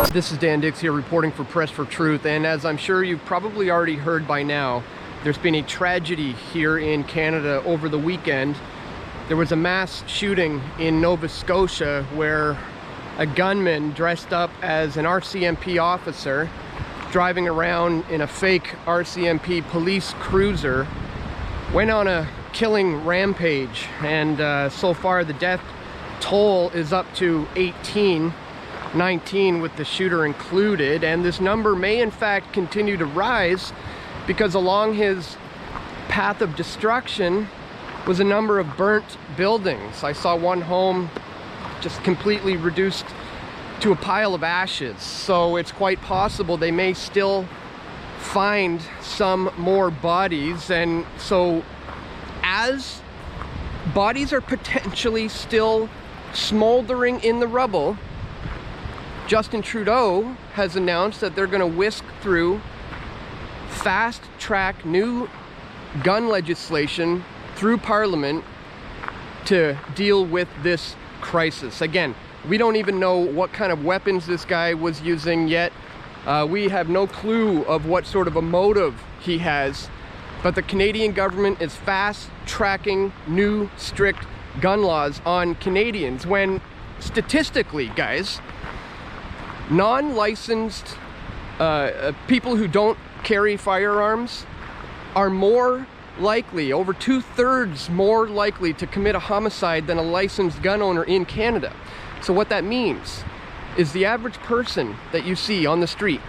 This is Dan Dix here reporting for Press for Truth, and as I'm sure you've probably already heard by now, there's been a tragedy here in Canada over the weekend. There was a mass shooting in Nova Scotia where a gunman dressed up as an RCMP officer, driving around in a fake RCMP police cruiser, went on a killing rampage, and so far the death toll is up to 19 with the shooter included, and this number may in fact continue to rise because along his path of destruction was a number of burnt buildings. I saw one home just completely reduced to a pile of ashes, so it's quite possible they may still find some more bodies. And so as bodies are potentially still smoldering in the rubble, Justin Trudeau has announced that they're going to whisk through fast-track new gun legislation through Parliament to deal with this crisis. Again, we don't even know what kind of weapons this guy was using yet. We have no clue of what sort of a motive he has, but the Canadian government is fast-tracking new strict gun laws on Canadians when statistically, guys, non-licensed people who don't carry firearms are more likely, over 2/3 more likely to commit a homicide than a licensed gun owner in Canada. So what that means is the average person that you see on the street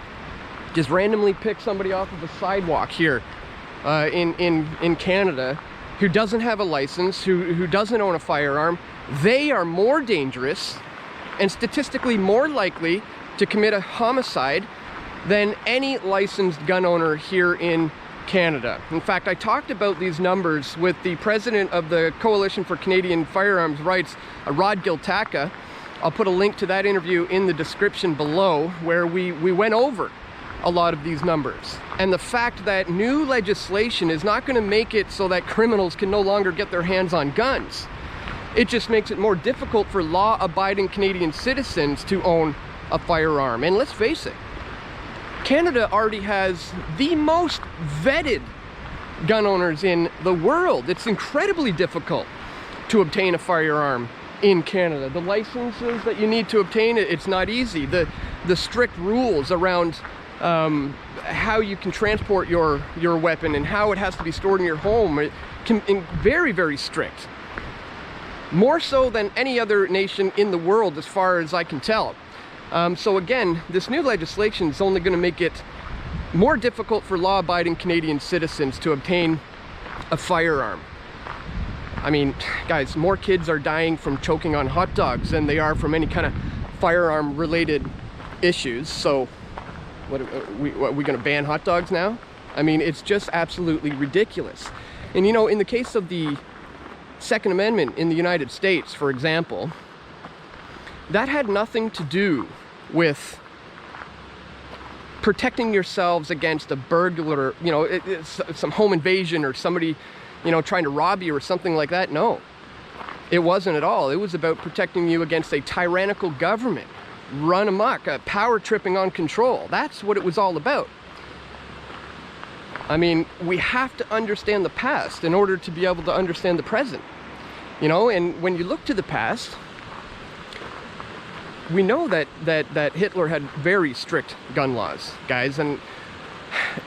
just randomly pick somebody off of a sidewalk here in Canada who doesn't have a license, who doesn't own a firearm. They are more dangerous and statistically more likely to commit a homicide than any licensed gun owner here in Canada. In fact, I talked about these numbers with the president of the Coalition for Canadian Firearms Rights, Rod Giltaca. I'll put a link to that interview in the description below, where we went over a lot of these numbers. And the fact that new legislation is not going to make it so that criminals can no longer get their hands on guns. It just makes it more difficult for law-abiding Canadian citizens to own a firearm. And let's face it, Canada already has the most vetted gun owners in the world. It's incredibly difficult to obtain a firearm in Canada. The licenses that you need to obtain, it's not easy. The strict rules around how you can transport your weapon and how it has to be stored in your home, it can be very, very strict. More so than any other nation in the world, as far as I can tell. So again, this new legislation is only going to make it more difficult for law-abiding Canadian citizens to obtain a firearm. I mean, guys, more kids are dying from choking on hot dogs than they are from any kind of firearm-related issues. So, what are we going to ban hot dogs now? I mean, it's just absolutely ridiculous. And you know, in the case of the Second Amendment in the United States, for example, that had nothing to do with protecting yourselves against a burglar, you know, some home invasion or somebody, you know, trying to rob you or something like that. No, it wasn't at all. It was about protecting you against a tyrannical government, run amok, power tripping on control. That's what it was all about. I mean, we have to understand the past in order to be able to understand the present, you know. And when you look to the past, we know that Hitler had very strict gun laws, guys, and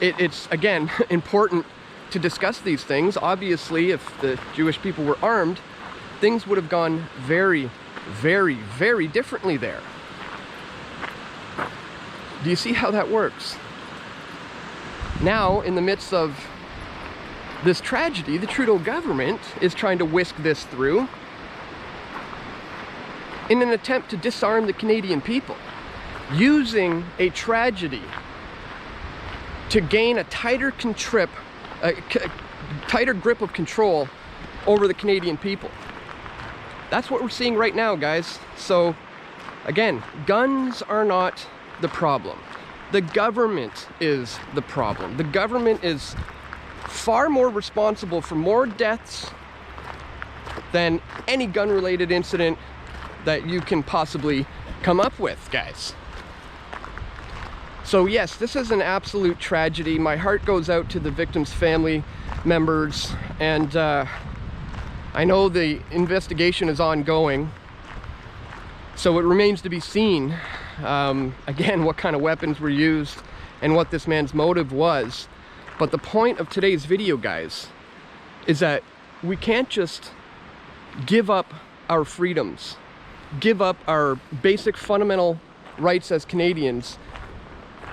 it's again important to discuss these things. Obviously, if the Jewish people were armed, things would have gone very, very, very differently there. Do you see how that works? Now, in the midst of this tragedy, the Trudeau government is trying to whisk this through in an attempt to disarm the Canadian people, using a tragedy to gain a tighter grip of control over the Canadian people. That's what we're seeing right now, guys. So, again, guns are not the problem. The government is the problem. The government is far more responsible for more deaths than any gun-related incident that you can possibly come up with, guys. So yes, this is an absolute tragedy. My heart goes out to the victims' family members, and I know the investigation is ongoing, so it remains to be seen, again, what kind of weapons were used and what this man's motive was. But the point of today's video, guys, is that we can't just give up our freedoms, give up our basic fundamental rights as Canadians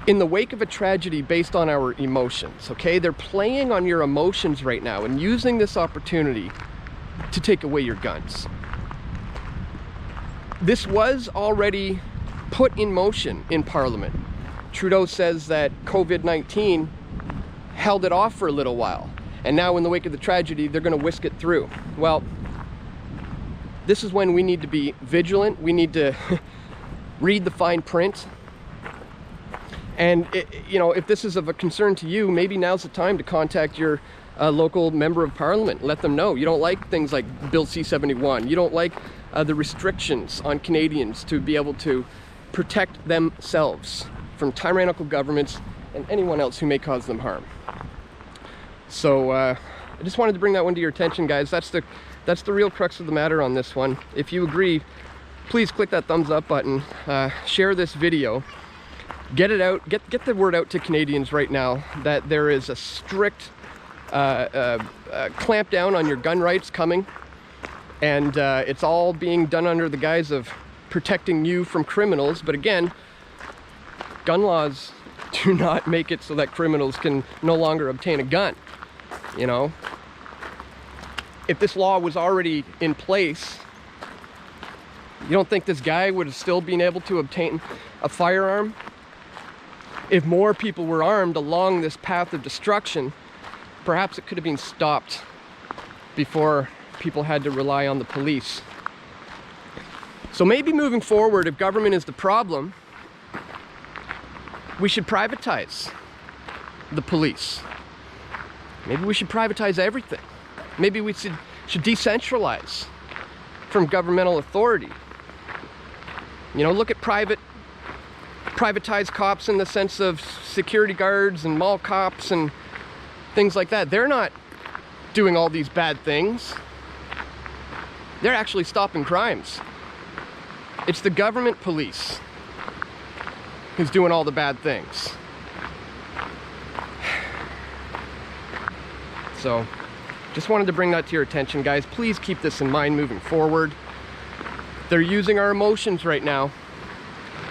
in the wake of a tragedy based on our emotions, okay? They're playing on your emotions right now and using this opportunity to take away your guns. This was already put in motion in Parliament. Trudeau says that COVID-19 held it off for a little while, and now in the wake of the tragedy, they're going to whisk it through. Well, this is when we need to be vigilant. We need to read the fine print. And you know, if this is of a concern to you, maybe now's the time to contact your local member of Parliament. Let them know you don't like things like Bill C-71. You don't like the restrictions on Canadians to be able to protect themselves from tyrannical governments and anyone else who may cause them harm. So I just wanted to bring that one to your attention, guys. That's the real crux of the matter on this one. If you agree, please click that thumbs up button, share this video, get it out, get the word out to Canadians right now that there is a strict clamp down on your gun rights coming, and it's all being done under the guise of protecting you from criminals. But again, gun laws do not make it so that criminals can no longer obtain a gun. You know, if this law was already in place, you don't think this guy would have still been able to obtain a firearm? If more people were armed along this path of destruction, perhaps it could have been stopped before people had to rely on the police. So maybe moving forward, if government is the problem, we should privatize the police. Maybe we should privatize everything. Maybe we should decentralize from governmental authority. You know, look at privatized cops in the sense of security guards and mall cops and things like that. They're not doing all these bad things. They're actually stopping crimes. It's the government police who's doing all the bad things. So, just wanted to bring that to your attention, guys. Please keep this in mind moving forward. They're using our emotions right now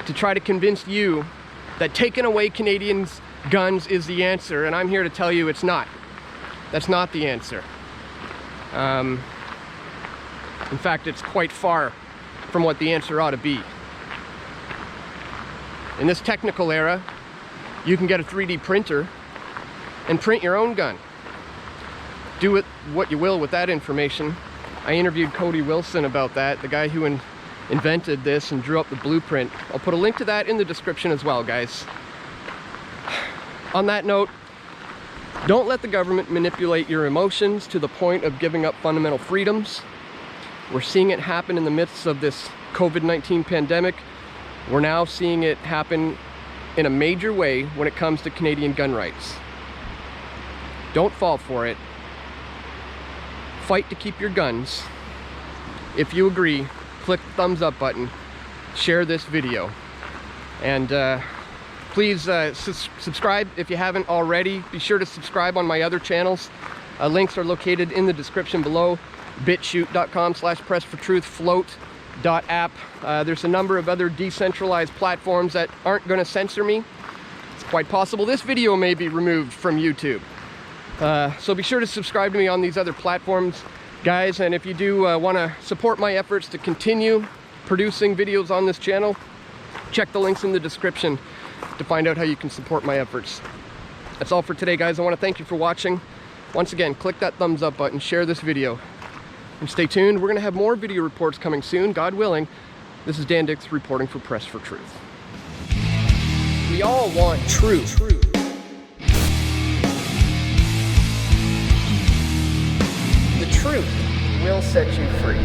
to try to convince you that taking away Canadians' guns is the answer, and I'm here to tell you it's not. That's not the answer. In fact, it's quite far from what the answer ought to be. In this technical era, you can get a 3D printer and print your own gun. Do it what you will with that information. I interviewed Cody Wilson about that, the guy who invented this and drew up the blueprint. I'll put a link to that in the description as well, guys. On that note, don't let the government manipulate your emotions to the point of giving up fundamental freedoms. We're seeing it happen in the midst of this COVID-19 pandemic. We're now seeing it happen in a major way when it comes to Canadian gun rights. Don't fall for it. Fight to keep your guns. If you agree, click the thumbs up button, share this video, and please subscribe if you haven't already. Be sure to subscribe on my other channels. Links are located in the description below. BitChute.com/pressfortruth, Float.app. There's a number of other decentralized platforms that aren't going to censor me. It's quite possible this video may be removed from YouTube. So be sure to subscribe to me on these other platforms, guys, and if you do want to support my efforts to continue producing videos on this channel, check the links in the description to find out how you can support my efforts. That's all for today, guys. I want to thank you for watching. Once again, click that thumbs up button, share this video, and stay tuned. We're going to have more video reports coming soon, God willing. This is Dan Dix reporting for Press for Truth. We all want truth. The truth will set you free.